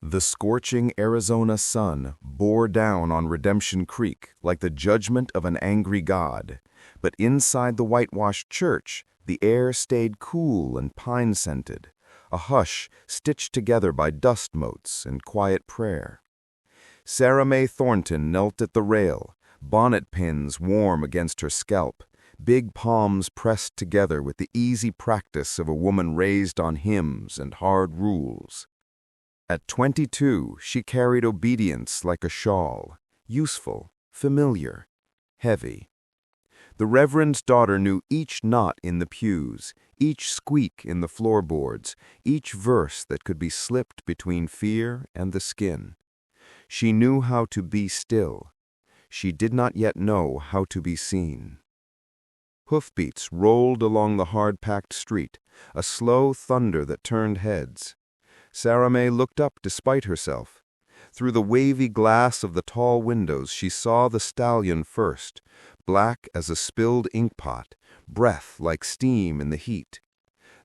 The scorching Arizona sun bore down on Redemption Creek like the judgment of an angry god, but inside the whitewashed church, the air stayed cool and pine-scented, a hush stitched together by dust motes and quiet prayer. Sarah Mae Thornton knelt at the rail, bonnet pins warm against her scalp, big palms pressed together with the easy practice of a woman raised on hymns and hard rules. At 22, she carried obedience like a shawl, useful, familiar, heavy. The Reverend's daughter knew each knot in the pews, each squeak in the floorboards, each verse that could be slipped between fear and the skin. She knew how to be still. She did not yet know how to be seen. Hoofbeats rolled along the hard-packed street, a slow thunder that turned heads. Sarah Mae looked up despite herself. Through the wavy glass of the tall windows she saw the stallion first, black as a spilled inkpot, breath like steam in the heat.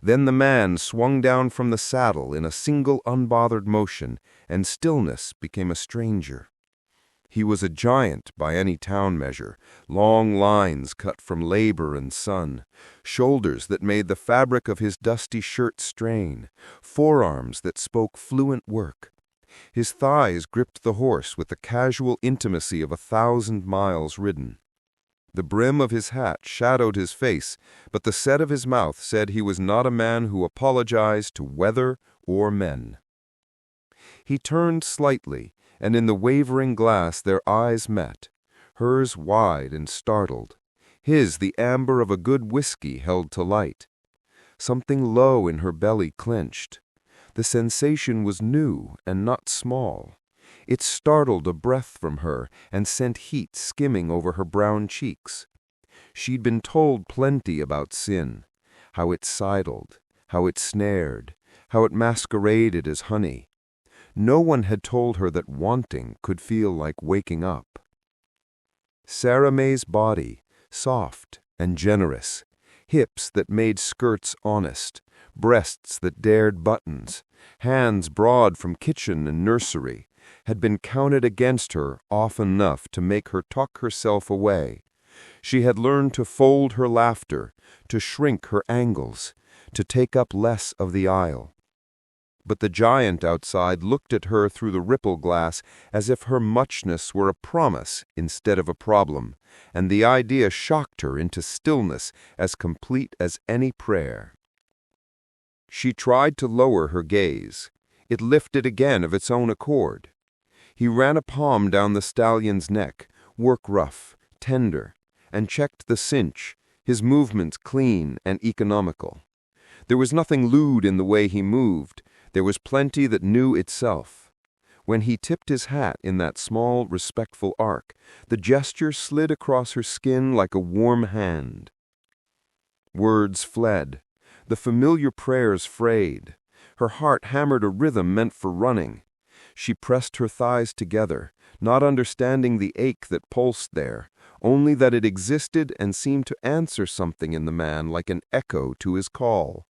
Then the man swung down from the saddle in a single unbothered motion, and stillness became a stranger. He was a giant by any town measure, long lines cut from labor and sun, shoulders that made the fabric of his dusty shirt strain, forearms that spoke fluent work. His thighs gripped the horse with the casual intimacy of 1,000 miles ridden. The brim of his hat shadowed his face, but the set of his mouth said he was not a man who apologized to weather or men. He turned slightly, and in the wavering glass their eyes met, hers wide and startled, his the amber of a good whiskey held to light. Something low in her belly clenched. The sensation was new and not small. It startled a breath from her and sent heat skimming over her brown cheeks. She'd been told plenty about sin, how it sidled, how it snared, how it masqueraded as honey. No one had told her that wanting could feel like waking up. Sarah Mae's body, soft and generous, hips that made skirts honest, breasts that dared buttons, hands broad from kitchen and nursery, had been counted against her often enough to make her tuck herself away. She had learned to fold her laughter, to shrink her angles, to take up less of the aisle. But the giant outside looked at her through the ripple glass as if her muchness were a promise instead of a problem, and the idea shocked her into stillness as complete as any prayer. She tried to lower her gaze. It lifted again of its own accord. He ran a palm down the stallion's neck, work rough, tender, and checked the cinch, his movements clean and economical. There was nothing lewd in the way he moved. There was plenty that knew itself. When he tipped his hat in that small, respectful arc, the gesture slid across her skin like a warm hand. Words fled. The familiar prayers frayed. Her heart hammered a rhythm meant for running. She pressed her thighs together, not understanding the ache that pulsed there, only that it existed and seemed to answer something in the man like an echo to his call.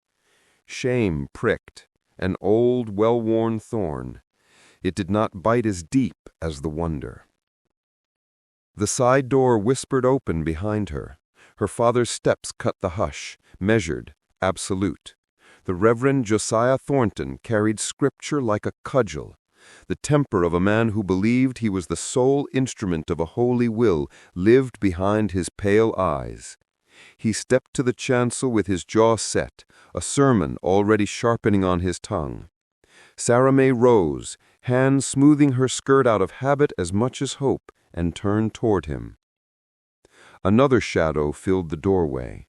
Shame pricked. An old, well-worn thorn. It did not bite as deep as the wonder. The side door whispered open behind her. Her father's steps cut the hush, measured, absolute. The Reverend Josiah Thornton carried scripture like a cudgel. The temper of a man who believed he was the sole instrument of a holy will lived behind his pale eyes. He stepped to the chancel with his jaw set, a sermon already sharpening on his tongue. Sarah Mae rose, hand smoothing her skirt out of habit as much as hope, and turned toward him. Another shadow filled the doorway.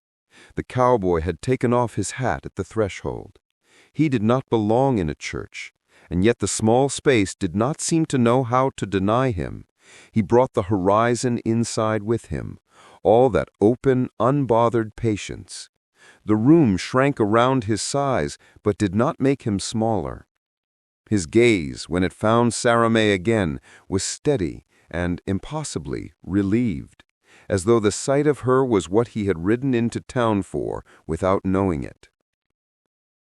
The cowboy had taken off his hat at the threshold. He did not belong in a church, and yet the small space did not seem to know how to deny him. He brought the horizon inside with him, all that open, unbothered patience. The room shrank around his size, but did not make him smaller. His gaze, when it found Sarah Mae again, was steady and impossibly relieved, as though the sight of her was what he had ridden into town for without knowing it.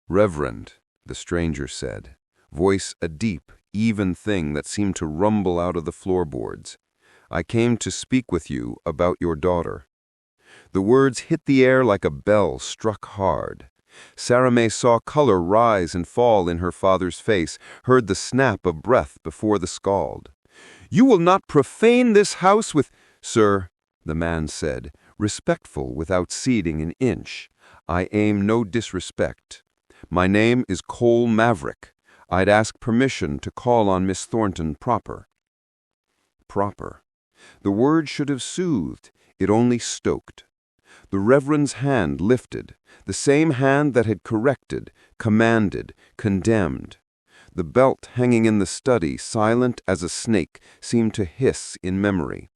"Reverend," the stranger said, voice a deep, even thing that seemed to rumble out of the floorboards. "I came to speak with you about your daughter." The words hit the air like a bell struck hard. Sarah May saw color rise and fall in her father's face, heard the snap of breath before the scald. "You will not profane this house with—" "Sir," the man said, respectful without ceding an inch, "I aim no disrespect. My name is Cole Maverick. I'd ask permission to call on Miss Thornton proper." Proper. The word should have soothed, it only stoked. The Reverend's hand lifted, the same hand that had corrected, commanded, condemned. The belt hanging in the study, silent as a snake, seemed to hiss in memory.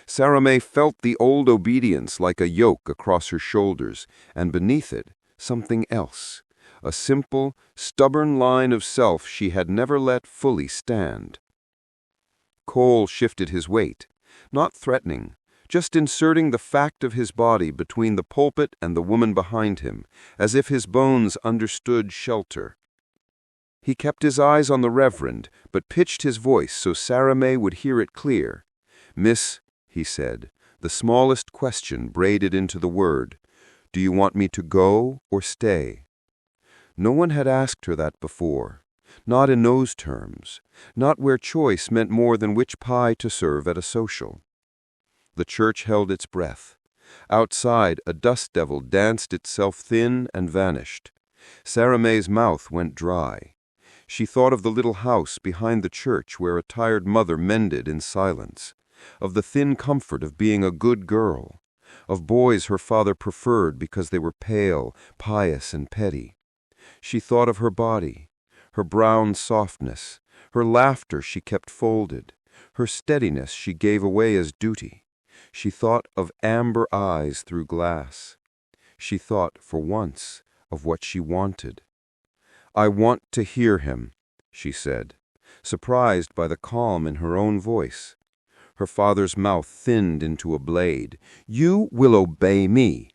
Sarah May felt the old obedience like a yoke across her shoulders, and beneath it, something else, a simple, stubborn line of self she had never let fully stand. Cole shifted his weight, not threatening, just inserting the fact of his body between the pulpit and the woman behind him, as if his bones understood shelter. He kept his eyes on the Reverend, but pitched his voice so Sarah May would hear it clear. "Miss," he said, the smallest question braided into the word, "do you want me to go or stay?" No one had asked her that before, not in those terms, not where choice meant more than which pie to serve at a social. The church held its breath. Outside, a dust devil danced itself thin and vanished. Sarah May's mouth went dry. She thought of the little house behind the church where a tired mother mended in silence, of the thin comfort of being a good girl, of boys her father preferred because they were pale, pious, and petty. She thought of her body, her brown softness, her laughter she kept folded, her steadiness she gave away as duty. She thought of amber eyes through glass. She thought, for once, of what she wanted. "I want to hear him," she said, surprised by the calm in her own voice. Her father's mouth thinned into a blade. "You will obey me."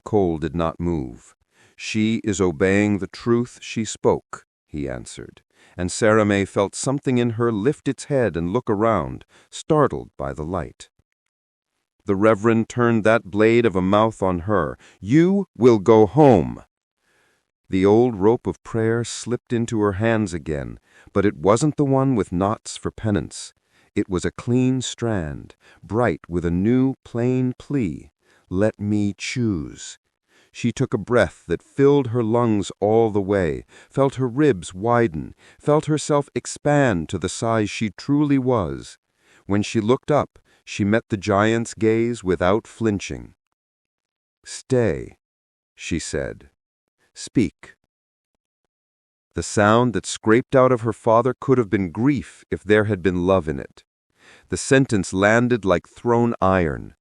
Cole did not move. "She is obeying the truth she spoke," he answered, and Sarah May felt something in her lift its head and look around, startled by the light. The Reverend turned that blade of a mouth on her. "You will go home." The old rope of prayer slipped into her hands again, but it wasn't the one with knots for penance. It was a clean strand, bright with a new, plain plea. "Let me choose." She took a breath that filled her lungs all the way, felt her ribs widen, felt herself expand to the size she truly was. When she looked up, she met the giant's gaze without flinching. "Stay," she said. "Speak." The sound that scraped out of her father could have been grief if there had been love in it. The sentence landed like thrown iron.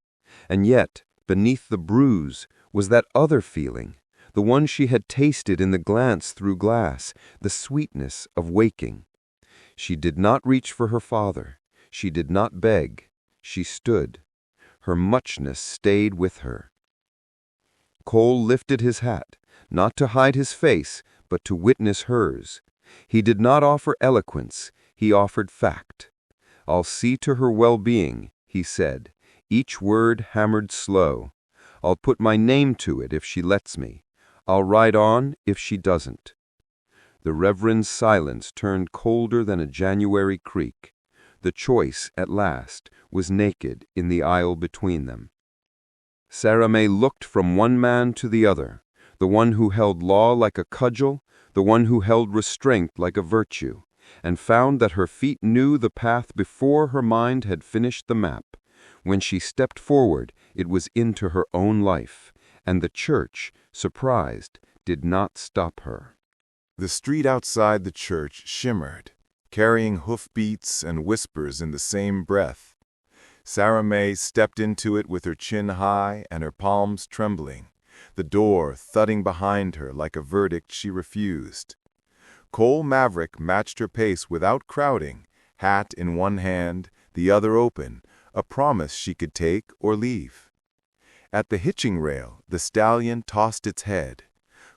And yet, beneath the bruise, was that other feeling, the one she had tasted in the glance through glass, the sweetness of waking. She did not reach for her father. She did not beg. She stood. Her muchness stayed with her. Cole lifted his hat, not to hide his face, but to witness hers. He did not offer eloquence, he offered fact. "I'll see to her well-being," he said, each word hammered slow. "I'll put my name to it if she lets me. I'll ride on if she doesn't." The Reverend's silence turned colder than a January creek. The choice, at last, was naked in the aisle between them. Sarah May looked from one man to the other, the one who held law like a cudgel, the one who held restraint like a virtue, and found that her feet knew the path before her mind had finished the map. When she stepped forward, it was into her own life, and the church, surprised, did not stop her. The street outside the church shimmered, carrying hoofbeats and whispers in the same breath. Sarah May stepped into it with her chin high and her palms trembling, the door thudding behind her like a verdict she refused. Cole Maverick matched her pace without crowding, hat in one hand, the other open, a promise she could take or leave. At the hitching rail, the stallion tossed its head.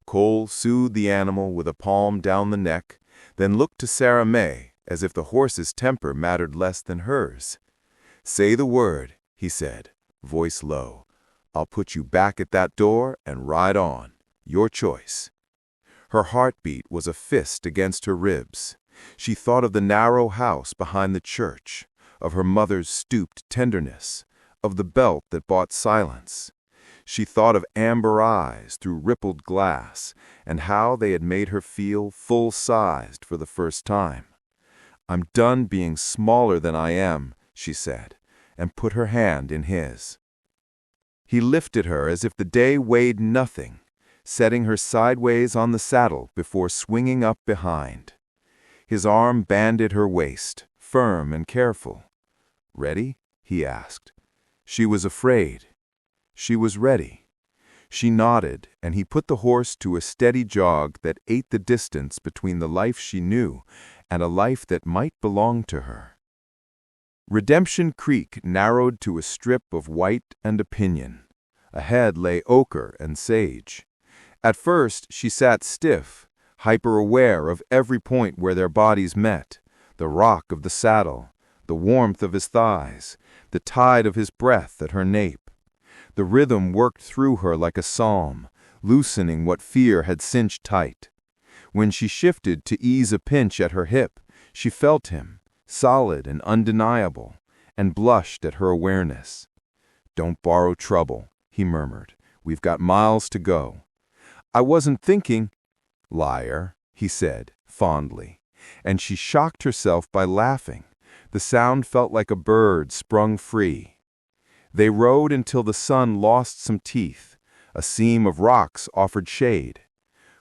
Cole soothed the animal with a palm down the neck, then looked to Sarah May, as if the horse's temper mattered less than hers. "Say the word," he said, voice low. "I'll put you back at that door and ride on. Your choice." Her heartbeat was a fist against her ribs. She thought of the narrow house behind the church, of her mother's stooped tenderness, of the belt that bought silence. She thought of amber eyes through rippled glass, and how they had made her feel full-sized for the first time. "I'm done being smaller than I am," she said, and put her hand in his. He lifted her as if the day weighed nothing, setting her sideways on the saddle before swinging up behind. His arm banded her waist, firm and careful. "Ready?" he asked. She was afraid. She was ready. She nodded, and he put the horse to a steady jog that ate the distance between the life she knew and a life that might belong to her. Redemption Creek narrowed to a strip of white and opinion. Ahead lay ochre and sage. At first she sat stiff, hyper-aware of every point where their bodies met, the rock of the saddle, the warmth of his thighs, the tide of his breath at her nape. The rhythm worked through her like a psalm, loosening what fear had cinched tight. When she shifted to ease a pinch at her hip, she felt him, solid and undeniable, and blushed at her awareness. "Don't borrow trouble," he murmured. "We've got miles to go." "I wasn't thinking—" "Liar," he said, fondly, and she shocked herself by laughing. The sound felt like a bird sprung free. They rode until the sun lost some teeth. A seam of rocks offered shade.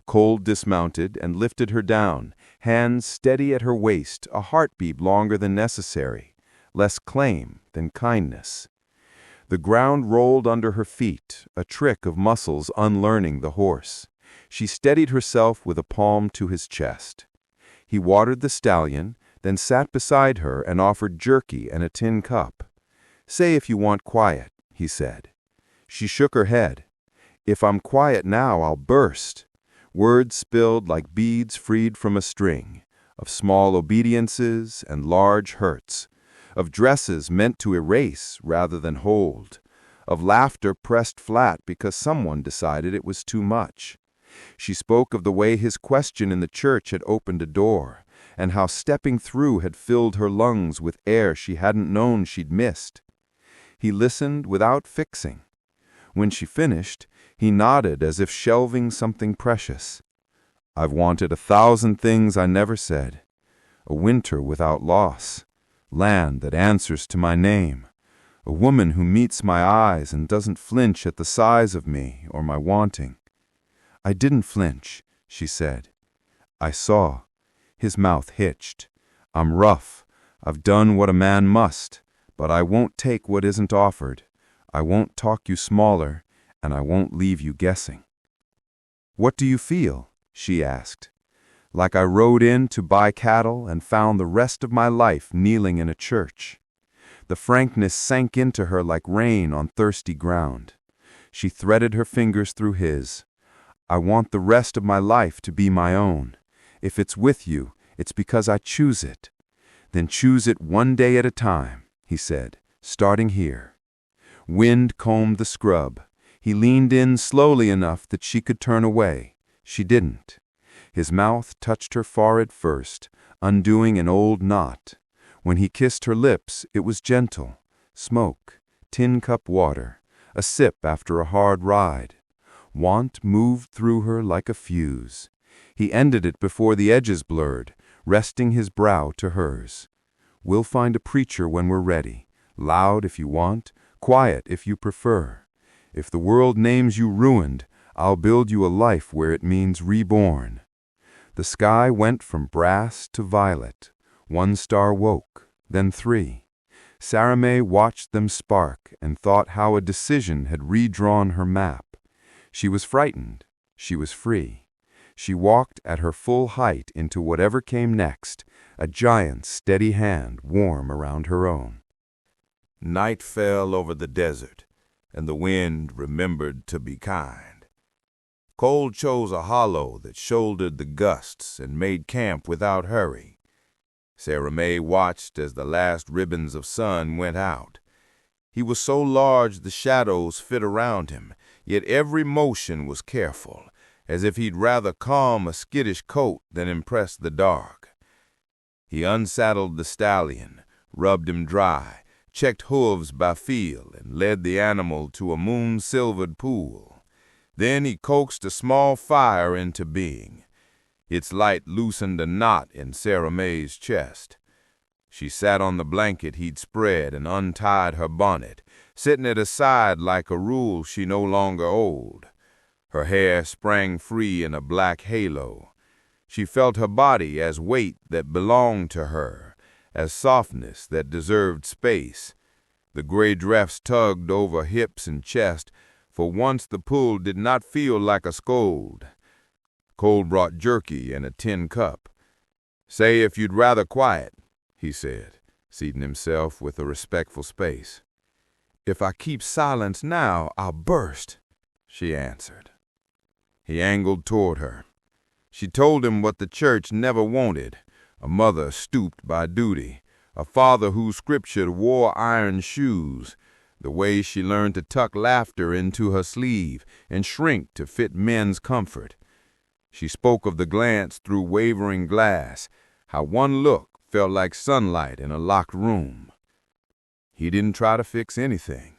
Cole dismounted and lifted her down, hands steady at her waist, a heartbeat longer than necessary, less claim than kindness. The ground rolled under her feet, a trick of muscles unlearning the horse. She steadied herself with a palm to his chest. He watered the stallion, then sat beside her and offered jerky and a tin cup. "Say if you want quiet," he said. She shook her head. "If I'm quiet now, I'll burst." Words spilled like beads freed from a string, of small obediences and large hurts, of dresses meant to erase rather than hold, of laughter pressed flat because someone decided it was too much. She spoke of the way his question in the church had opened a door, and how stepping through had filled her lungs with air she hadn't known she'd missed. He listened without fixing. When she finished, he nodded as if shelving something precious. "I've wanted 1,000 things I never said. A winter without loss. Land that answers to my name. A woman who meets my eyes and doesn't flinch at the size of me or my wanting." "I didn't flinch," she said. "I saw." His mouth hitched. "I'm rough. I've done what a man must, but I won't take what isn't offered. I won't talk you smaller, and I won't leave you guessing." "What do you feel?" she asked. "Like I rode in to buy cattle and found the rest of my life kneeling in a church." The frankness sank into her like rain on thirsty ground. She threaded her fingers through his. "I want the rest of my life to be my own. If it's with you, it's because I choose it." "Then choose it one day at a time," he said, "starting here." Wind combed the scrub. He leaned in slowly enough that she could turn away. She didn't. His mouth touched her forehead first, undoing an old knot. When he kissed her lips, it was gentle. Smoke, tin cup water, a sip after a hard ride. Want moved through her like a fuse. He ended it before the edges blurred, resting his brow to hers. "We'll find a preacher when we're ready. Loud if you want, quiet if you prefer. If the world names you ruined, I'll build you a life where it means reborn." The sky went from brass to violet. 1 star woke, then 3. Saramay watched them spark and thought how a decision had redrawn her map. She was frightened. She was free. She walked at her full height into whatever came next, a giant, steady hand warm around her own. Night fell over the desert, and the wind remembered to be kind. Cole chose a hollow that shouldered the gusts and made camp without hurry. Sarah May watched as the last ribbons of sun went out. He was so large the shadows fit around him, yet every motion was careful, as if he'd rather calm a skittish coat than impress the dark. He unsaddled the stallion, rubbed him dry, checked hooves by feel, and led the animal to a moon-silvered pool. Then he coaxed a small fire into being. Its light loosened a knot in Sarah May's chest. She sat on the blanket he'd spread and untied her bonnet, setting it aside like a rule she no longer owed. Her hair sprang free in a black halo. She felt her body as weight that belonged to her, as softness that deserved space. The gray dress tugged over hips and chest. For once the pull did not feel like a scold. Cole brought jerky and a tin cup. "Say if you'd rather quiet," he said, seating himself with a respectful space. "If I keep silence now, I'll burst," she answered. He angled toward her. She told him what the church never wanted, a mother stooped by duty, a father whose scripture wore iron shoes, the way she learned to tuck laughter into her sleeve and shrink to fit men's comfort. She spoke of the glance through wavering glass, how one look felt like sunlight in a locked room. He didn't try to fix anything.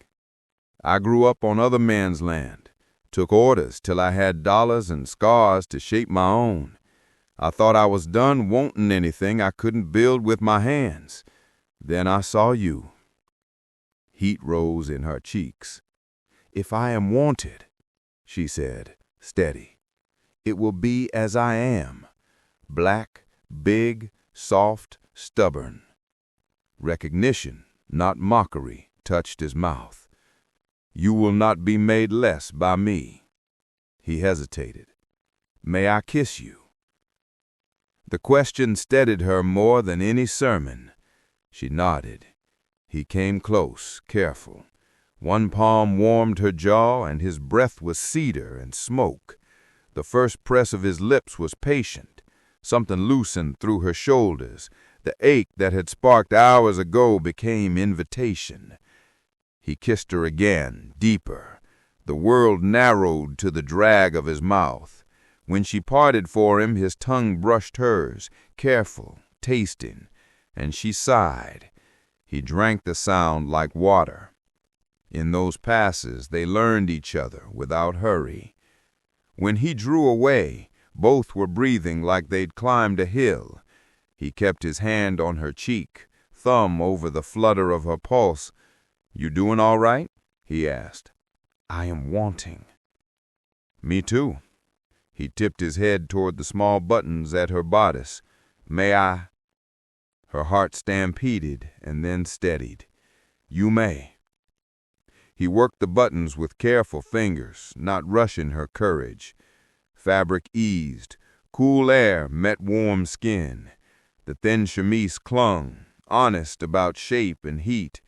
"I grew up on other men's land, took orders till I had dollars and scars to shape my own. I thought I was done wanting anything I couldn't build with my hands. Then I saw you." Heat rose in her cheeks. "If I am wanted," she said, steady, "it will be as I am, black, big, soft, stubborn." Recognition, not mockery, touched his mouth. "You will not be made less by me." He hesitated. "May I kiss you?" The question steadied her more than any sermon. She nodded. He came close, careful. One palm warmed her jaw, and his breath was cedar and smoke. The first press of his lips was patient. Something loosened through her shoulders. The ache that had sparked hours ago became invitation. He kissed her again, deeper. The world narrowed to the drag of his mouth. When she parted for him, his tongue brushed hers, careful, tasting, and she sighed. He drank the sound like water. In those passes, they learned each other without hurry. When he drew away, both were breathing like they'd climbed a hill. He kept his hand on her cheek, thumb over the flutter of her pulse. "You doing all right?" he asked. "I am wanting." "Me too." He tipped his head toward the small buttons at her bodice. "May I?" Her heart stampeded and then steadied. "You may." He worked the buttons with careful fingers, not rushing her courage. Fabric eased. Cool air met warm skin. The thin chemise clung, honest about shape and heat.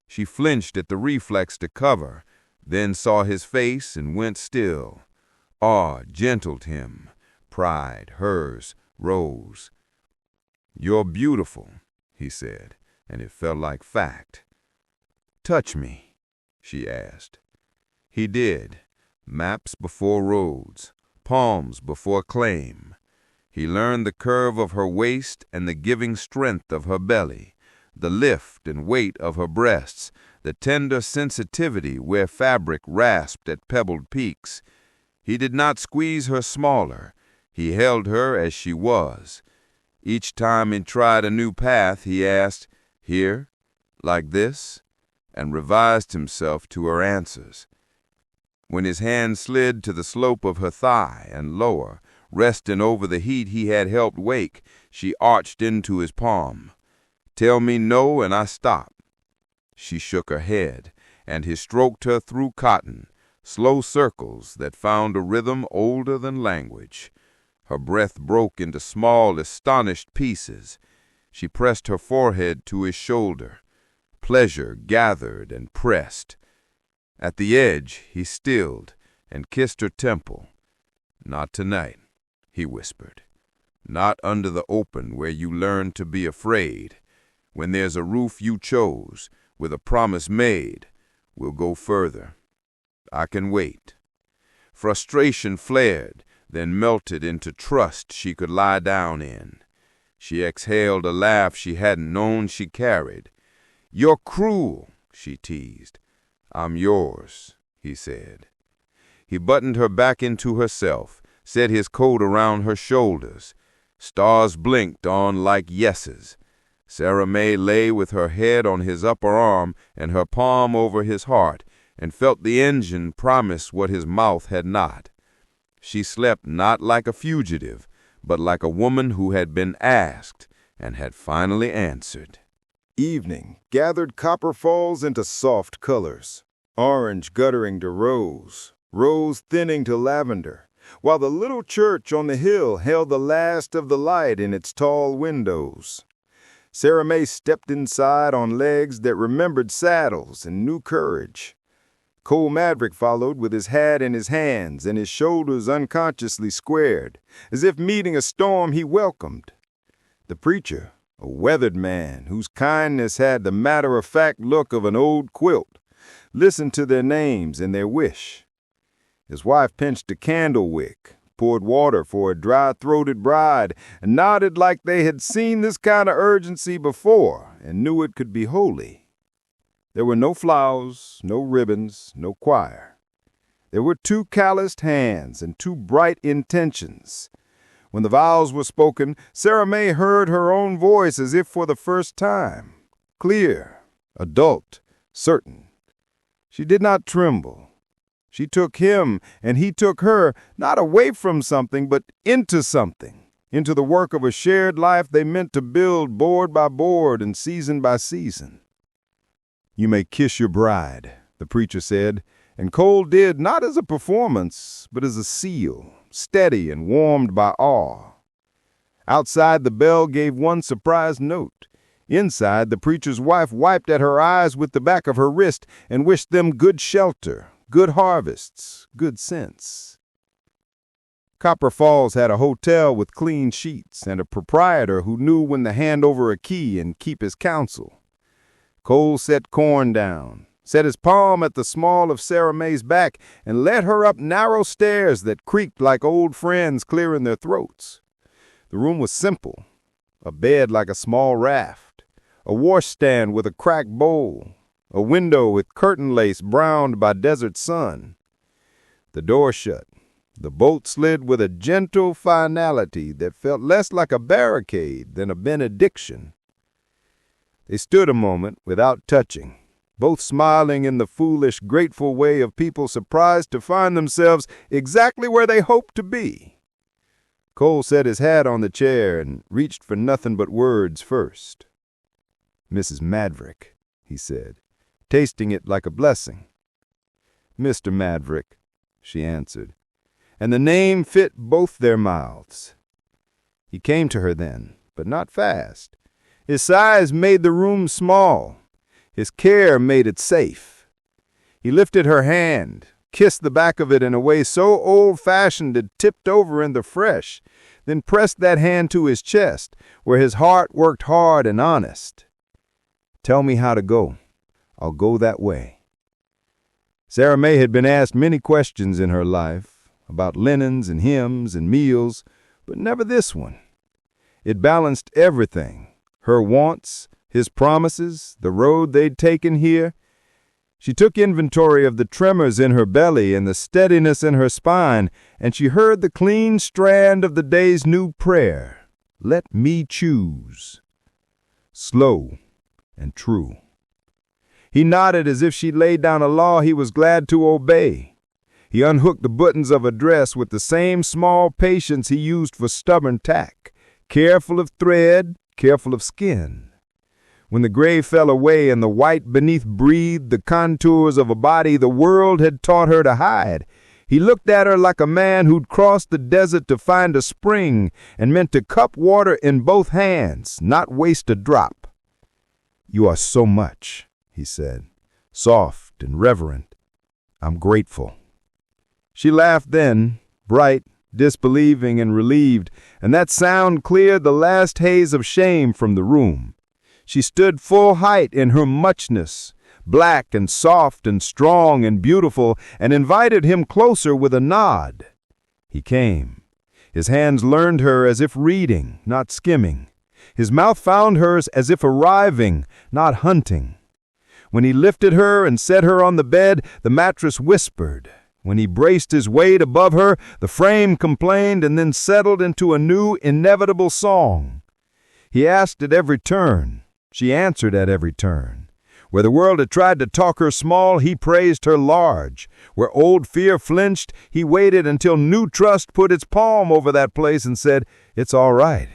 She flinched at the reflex to cover, then saw his face and went still. Awe gentled him. Pride, hers, rose. "You're beautiful," he said, and it felt like fact. "Touch me," she asked. He did. Maps before roads, palms before claim. He learned the curve of her waist and the giving strength of her belly, the lift and weight of her breasts, the tender sensitivity where fabric rasped at pebbled peaks. He did not squeeze her smaller. He held her as she was. Each time he tried a new path, he asked, "Here? Like this?" and revised himself to her answers. When his hand slid to the slope of her thigh and lower, resting over the heat he had helped wake, she arched into his palm. "Tell me no, and I stop." She shook her head, and he stroked her through cotton, slow circles that found a rhythm older than language. Her breath broke into small, astonished pieces. She pressed her forehead to his shoulder. Pleasure gathered and pressed. At the edge, he stilled and kissed her temple. "Not tonight," he whispered. Not under the open where you learn to be afraid. When there's a roof you chose, with a promise made, we'll go further. I can wait. Frustration flared, then melted into trust she could lie down in. She exhaled a laugh she hadn't known she carried. "You're cruel," she teased. "I'm yours," he said. He buttoned her back into herself, set his coat around her shoulders. Stars blinked on like yeses. Sarah May lay with her head on his upper arm and her palm over his heart, and felt the engine promise what his mouth had not. She slept not like a fugitive, but like a woman who had been asked and had finally answered. Evening gathered Copper Falls into soft colors, orange guttering to rose, rose thinning to lavender, while the little church on the hill held the last of the light in its tall windows. Sarah May stepped inside on legs that remembered saddles and new courage. Cole Maverick followed with his hat in his hands and his shoulders unconsciously squared, as if meeting a storm he welcomed. The preacher, a weathered man whose kindness had the matter-of-fact look of an old quilt, listened to their names and their wish. His wife pinched a candle wick, poured water for a dry-throated bride, and nodded like they had seen this kind of urgency before and knew it could be holy. There were no flowers, no ribbons, no choir. There were 2 calloused hands and 2 bright intentions. When the vows were spoken, Sarah May heard her own voice as if for the first time, clear, adult, certain. She did not tremble. She took him, and he took her, not away from something, but into something, into the work of a shared life they meant to build board by board and season by season. "You may kiss your bride," the preacher said, and Cole did not as a performance, but as a seal, steady and warmed by awe. Outside, the bell gave one surprised note. Inside, the preacher's wife wiped at her eyes with the back of her wrist and wished them good shelter, good harvests, good sense. Copper Falls had a hotel with clean sheets and a proprietor who knew when to hand over a key and keep his counsel. Cole set corn down, set his palm at the small of Sarah May's back, and led her up narrow stairs that creaked like old friends clearing their throats. The room was simple, a bed like a small raft, a washstand with a cracked bowl, a window with curtain lace browned by desert sun. The door shut. The bolt slid with a gentle finality that felt less like a barricade than a benediction. They stood a moment without touching, both smiling in the foolish, grateful way of people surprised to find themselves exactly where they hoped to be. Cole set his hat on the chair and reached for nothing but words first. "Mrs. Maverick," he said, tasting it like a blessing. "Mr. Maverick," she answered, and the name fit both their mouths. He came to her then, but not fast. His size made the room small. His care made it safe. He lifted her hand, kissed the back of it in a way so old-fashioned it tipped over in the fresh, then pressed that hand to his chest, where his heart worked hard and honest. "Tell me how to go. I'll go that way." Sarah May had been asked many questions in her life, about linens and hymns and meals, but never this one. It balanced everything, her wants, his promises, the road they'd taken here. She took inventory of the tremors in her belly and the steadiness in her spine, and she heard the clean strand of the day's new prayer, "Let me choose." Slow and true. He nodded as if she laid down a law he was glad to obey. He unhooked the buttons of a dress with the same small patience he used for stubborn tack, careful of thread, careful of skin. When the gray fell away and the white beneath breathed the contours of a body the world had taught her to hide, he looked at her like a man who'd crossed the desert to find a spring and meant to cup water in both hands, not waste a drop. "You are so much," he said, soft and reverent. "I'm grateful." She laughed then, bright, disbelieving and relieved, and that sound cleared the last haze of shame from the room. She stood full height in her muchness, black and soft and strong and beautiful, and invited him closer with a nod. He came. His hands learned her as if reading, not skimming. His mouth found hers as if arriving, not hunting. When he lifted her and set her on the bed, the mattress whispered. When he braced his weight above her, the frame complained and then settled into a new, inevitable song. He asked at every turn. She answered at every turn. Where the world had tried to talk her small, he praised her large. Where old fear flinched, he waited until new trust put its palm over that place and said, "It's all right."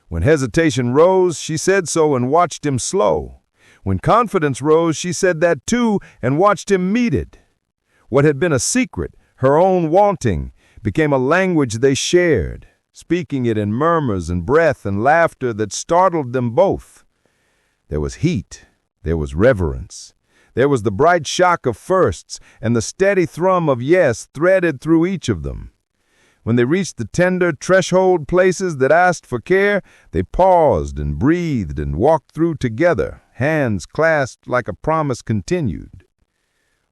When hesitation rose, she said so and watched him slow. When confidence rose, she said that too and watched him meet it. What had been a secret, her own wanting, became a language they shared, speaking it in murmurs and breath and laughter that startled them both. There was heat, there was reverence, there was the bright shock of firsts and the steady thrum of yes threaded through each of them. When they reached the tender threshold places that asked for care, they paused and breathed and walked through together, hands clasped like a promise continued.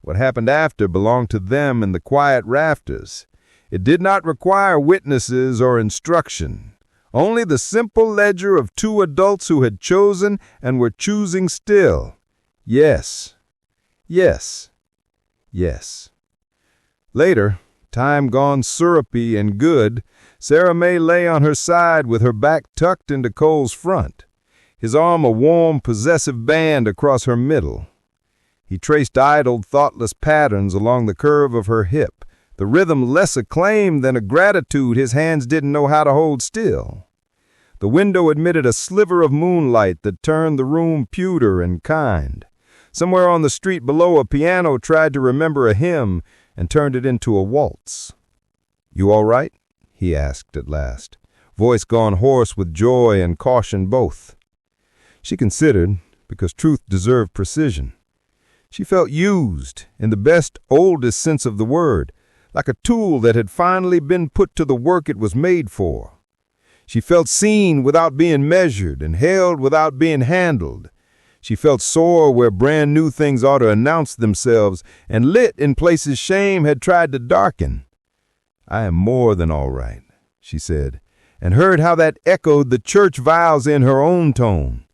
What happened after belonged to them in the quiet rafters. It did not require witnesses or instruction, only the simple ledger of two adults who had chosen and were choosing still. Yes, yes, yes. Later, time gone syrupy and good, Sarah May lay on her side with her back tucked into Cole's front, his arm a warm, possessive band across her middle. He traced idle, thoughtless patterns along the curve of her hip, the rhythm less acclaimed than a gratitude his hands didn't know how to hold still. The window admitted a sliver of moonlight that turned the room pewter and kind. Somewhere on the street below, a piano tried to remember a hymn and turned it into a waltz. "You all right?" he asked at last, voice gone hoarse with joy and caution both. She considered, because truth deserved precision. She felt used, in the best, oldest sense of the word, like a tool that had finally been put to the work it was made for. She felt seen without being measured and held without being handled. She felt sore where brand new things ought to announce themselves and lit in places shame had tried to darken. "I am more than all right," she said, and heard how that echoed the church vows in her own tone.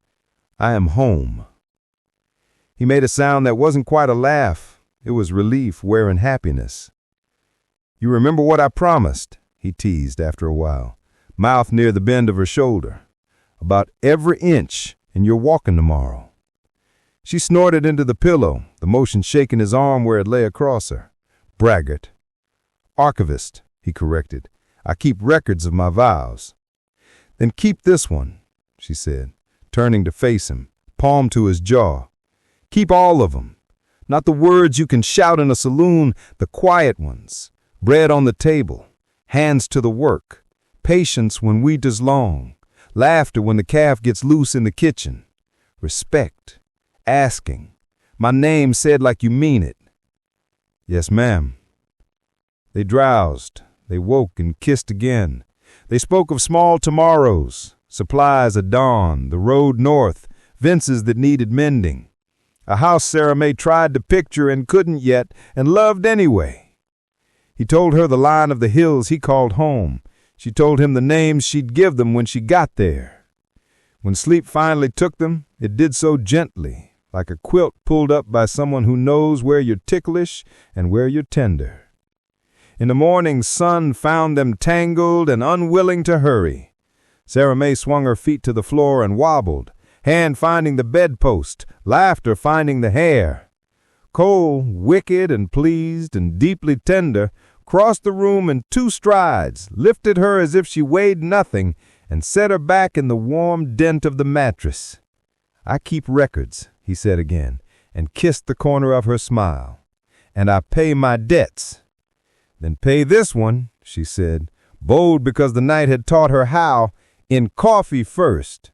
"I am home." He made a sound that wasn't quite a laugh. It was relief wearing happiness. "You remember what I promised?" he teased after a while, mouth near the bend of her shoulder. "About every inch, and you're walking tomorrow." She snorted into the pillow, the motion shaking his arm where it lay across her. "Braggart." "Archivist," he corrected. "I keep records of my vows." "Then keep this one," she said, turning to face him, palm to his jaw. "Keep all of them. Not the words you can shout in a saloon, the quiet ones. Bread on the table, hands to the work, patience when wheat is long, laughter when the calf gets loose in the kitchen, respect, asking, my name said like you mean it." "Yes, ma'am." They drowsed, they woke and kissed again. They spoke of small tomorrows, supplies at dawn, the road north, fences that needed mending. A house Sarah May tried to picture and couldn't yet, and loved anyway. He told her the line of the hills he called home. She told him the names she'd give them when she got there. When sleep finally took them, it did so gently, like a quilt pulled up by someone who knows where you're ticklish and where you're tender. In the morning, sun found them tangled and unwilling to hurry. Sarah May swung her feet to the floor and wobbled, hand finding the bedpost, laughter finding the hair. Cole, wicked and pleased and deeply tender, crossed the room in 2 strides, lifted her as if she weighed nothing, and set her back in the warm dent of the mattress. "I keep records," he said again, and kissed the corner of her smile. "And I pay my debts." "Then pay this one," she said, bold because the night had taught her how, "in coffee first."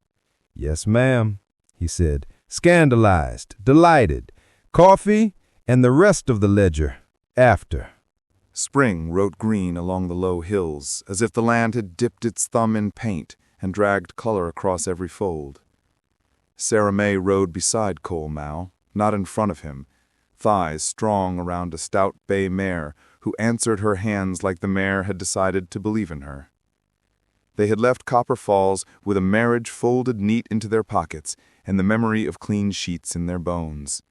"Yes, ma'am," he said, scandalized, delighted. "Coffee and the rest of the ledger after." Spring wrote green along the low hills, as if the land had dipped its thumb in paint and dragged color across every fold. Sarah May rode beside Cole now, not in front of him, thighs strong around a stout bay mare who answered her hands like the mare had decided to believe in her. They had left Copper Falls with a marriage folded neat into their pockets and the memory of clean sheets in their bones.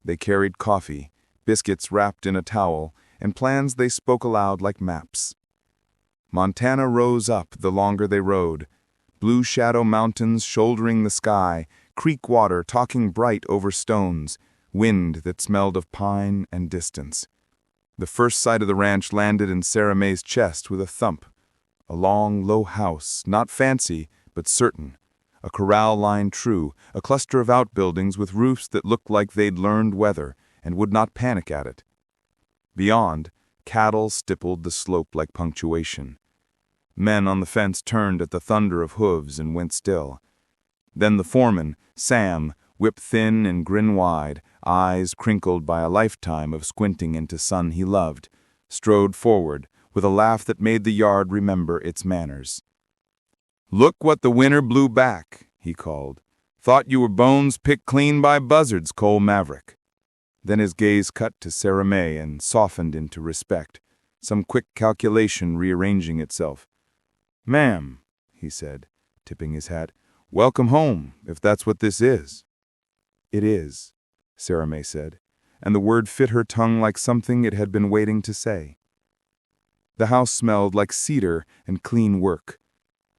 They carried coffee, biscuits wrapped in a towel, and plans they spoke aloud like maps. Montana rose up the longer they rode, blue shadow mountains shouldering the sky, creek water talking bright over stones, wind that smelled of pine and distance. The first sight of the ranch landed in Sarah May's chest with a thump. A long, low house, not fancy, but certain. A corral line true, a cluster of outbuildings with roofs that looked like they'd learned weather and would not panic at it. Beyond, cattle stippled the slope like punctuation. Men on the fence turned at the thunder of hooves and went still. Then the foreman, Sam, whip thin and grin wide, eyes crinkled by a lifetime of squinting into sun he loved, strode forward with a laugh that made the yard remember its manners. "Look what the winter blew back," he called. "Thought you were bones picked clean by buzzards, Cole Maverick." Then his gaze cut to Sarah May and softened into respect, some quick calculation rearranging itself. "Ma'am," he said, tipping his hat, "welcome home, if that's what this is." "It is," Sarah May said, and the word fit her tongue like something it had been waiting to say. The house smelled like cedar and clean work.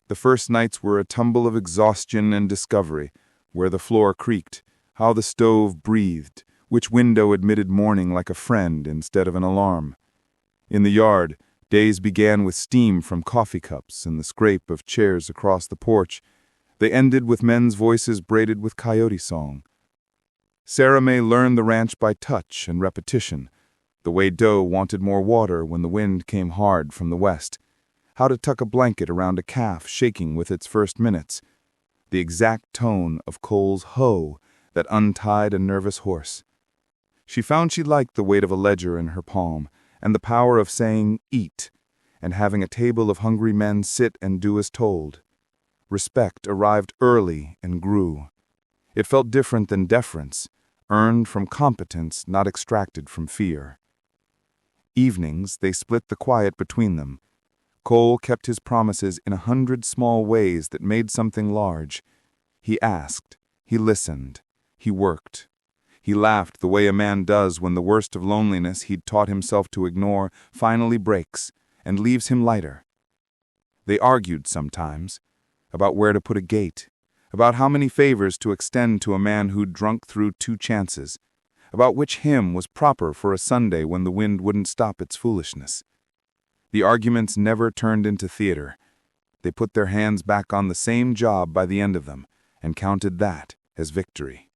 The first nights were a tumble of exhaustion and discovery, where the floor creaked, how the stove breathed, which window admitted morning like a friend instead of an alarm. In the yard, days began with steam from coffee cups and the scrape of chairs across the porch. They ended with men's voices braided with coyote song. Sarah May learned the ranch by touch and repetition, the way doe wanted more water when the wind came hard from the west, how to tuck a blanket around a calf shaking with its first minutes, the exact tone of Cole's hoe that untied a nervous horse. She found she liked the weight of a ledger in her palm, and the power of saying, "Eat," and having a table of hungry men sit and do as told. Respect arrived early and grew. It felt different than deference, earned from competence, not extracted from fear. Evenings, they split the quiet between them. Cole kept his promises in 100 small ways that made something large. He asked, he listened, he worked. He laughed the way a man does when the worst of loneliness he'd taught himself to ignore finally breaks and leaves him lighter. They argued sometimes about where to put a gate, about how many favors to extend to a man who'd drunk through 2 chances, about which hymn was proper for a Sunday when the wind wouldn't stop its foolishness. The arguments never turned into theater. They put their hands back on the same job by the end of them and counted that as victory.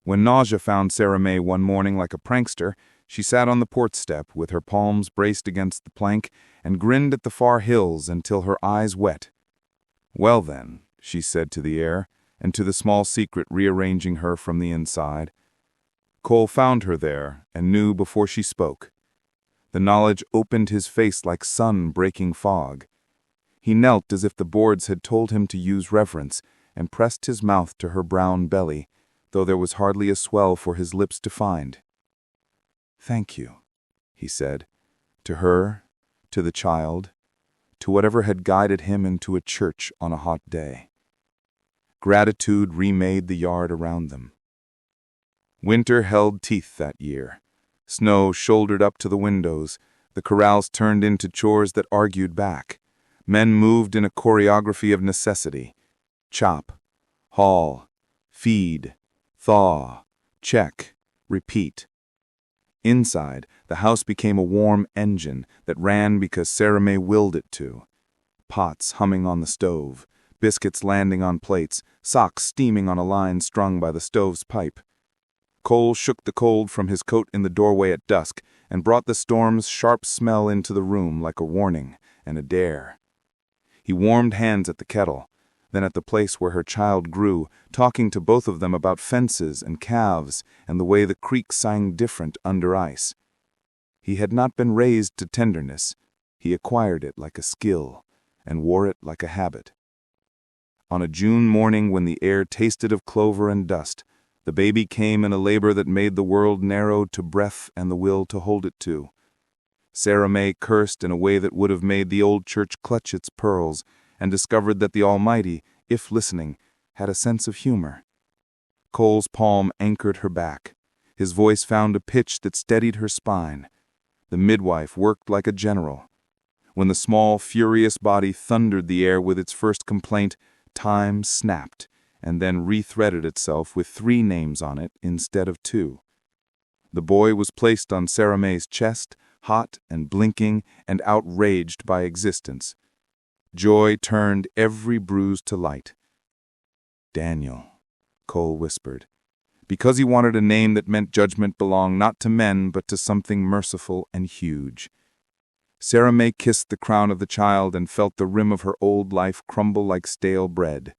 When nausea found Sarah May one morning like a prankster, she sat on the porch step with her palms braced against the plank and grinned at the far hills until her eyes wet. "Well then," she said to the air, and to the small secret rearranging her from the inside. Cole found her there and knew before she spoke. The knowledge opened his face like sun breaking fog. He knelt as if the boards had told him to use reverence and pressed his mouth to her brown belly, though there was hardly a swell for his lips to find. "Thank you," he said, to her, to the child, to whatever had guided him into a church on a hot day. Gratitude remade the yard around them. Winter held teeth that year. Snow shouldered up to the windows. The corrals turned into chores that argued back. Men moved in a choreography of necessity. Chop, haul, feed, thaw, check, repeat. Inside, the house became a warm engine that ran because Sarah May willed it to. Pots humming on the stove, biscuits landing on plates, socks steaming on a line strung by the stove's pipe. Cole shook the cold from his coat in the doorway at dusk and brought the storm's sharp smell into the room like a warning and a dare. He warmed hands at the kettle, then at the place where her child grew, talking to both of them about fences and calves and the way the creek sang different under ice. He had not been raised to tenderness. He acquired it like a skill, and wore it like a habit. On a June morning when the air tasted of clover and dust, the baby came in a labor that made the world narrowed to breath and the will to hold it to. Sarah May cursed in a way that would have made the old church clutch its pearls, and discovered that the Almighty, if listening, had a sense of humor. Cole's palm anchored her back. His voice found a pitch that steadied her spine. The midwife worked like a general. When the small, furious body thundered the air with its first complaint, time snapped, and then rethreaded itself with 3 names on it instead of 2. The boy was placed on Sarah May's chest, hot and blinking and outraged by existence. Joy turned every bruise to light. "Daniel," Cole whispered, because he wanted a name that meant judgment belonged not to men but to something merciful and huge. Sarah May kissed the crown of the child and felt the rim of her old life crumble like stale bread.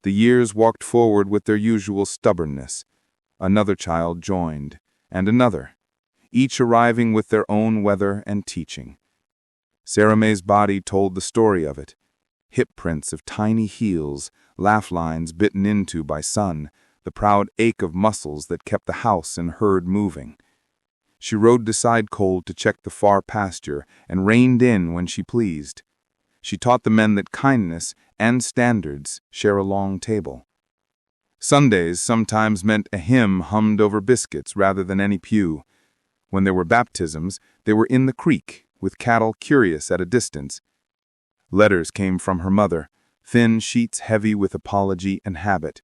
The years walked forward with their usual stubbornness. Another child joined, and another, each arriving with their own weather and teaching. Sarah May's body told the story of it. Hip prints of tiny heels, laugh lines bitten into by sun, the proud ache of muscles that kept the house and herd moving. She rode beside Cole to check the far pasture and reined in when she pleased. She taught the men that kindness and standards share a long table. Sundays sometimes meant a hymn hummed over biscuits rather than any pew. When there were baptisms, they were in the creek, with cattle curious at a distance. Letters came from her mother, thin sheets heavy with apology and habit.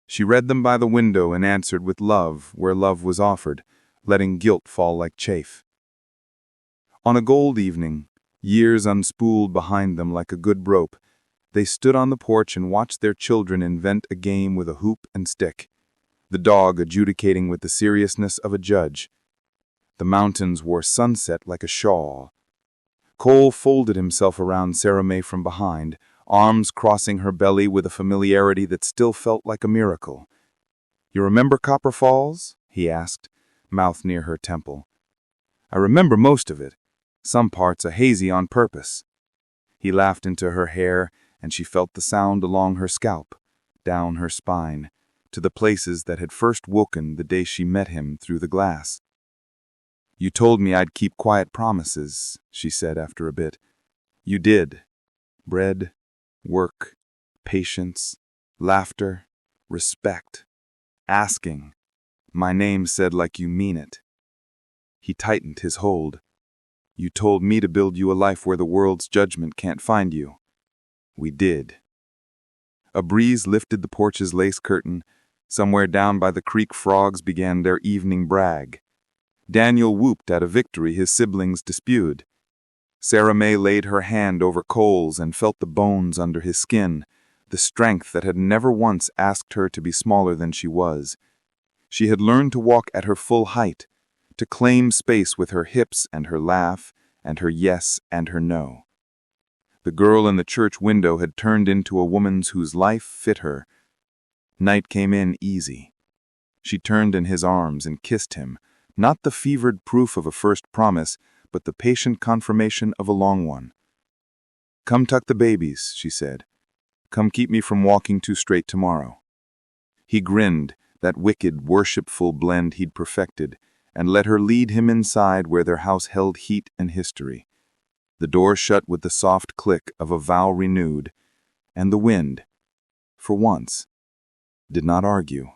She read them by the window and answered with love where love was offered, letting guilt fall like chaff. On a gold evening, years unspooled behind them like a good rope, they stood on the porch and watched their children invent a game with a hoop and stick, the dog adjudicating with the seriousness of a judge. The mountains wore sunset like a shawl. Cole folded himself around Sarah May from behind, arms crossing her belly with a familiarity that still felt like a miracle. "You remember Copper Falls?" he asked, mouth near her temple. "I remember most of it, some parts a hazy on purpose." He laughed into her hair, and she felt the sound along her scalp, down her spine, to the places that had first woken the day she met him through the glass. "You told me I'd keep quiet promises," she said after a bit. "You did. Bread, work, patience, laughter, respect, asking. My name said like you mean it." He tightened his hold. "You told me to build you a life where the world's judgment can't find you. We did." A breeze lifted the porch's lace curtain. Somewhere down by the creek, frogs began their evening brag. Daniel whooped at a victory his siblings disputed. Sarah May laid her hand over Cole's and felt the bones under his skin, the strength that had never once asked her to be smaller than she was. She had learned to walk at her full height, to claim space with her hips and her laugh and her yes and her no. The girl in the church window had turned into a woman's whose life fit her. Night came in easy. She turned in his arms and kissed him, not the fevered proof of a first promise, but the patient confirmation of a long one. "Come tuck the babies," she said. "Come keep me from walking too straight tomorrow." He grinned, that wicked, worshipful blend he'd perfected, and let her lead him inside where their house held heat and history. The door shut with the soft click of a vow renewed, and the wind, for once, did not argue.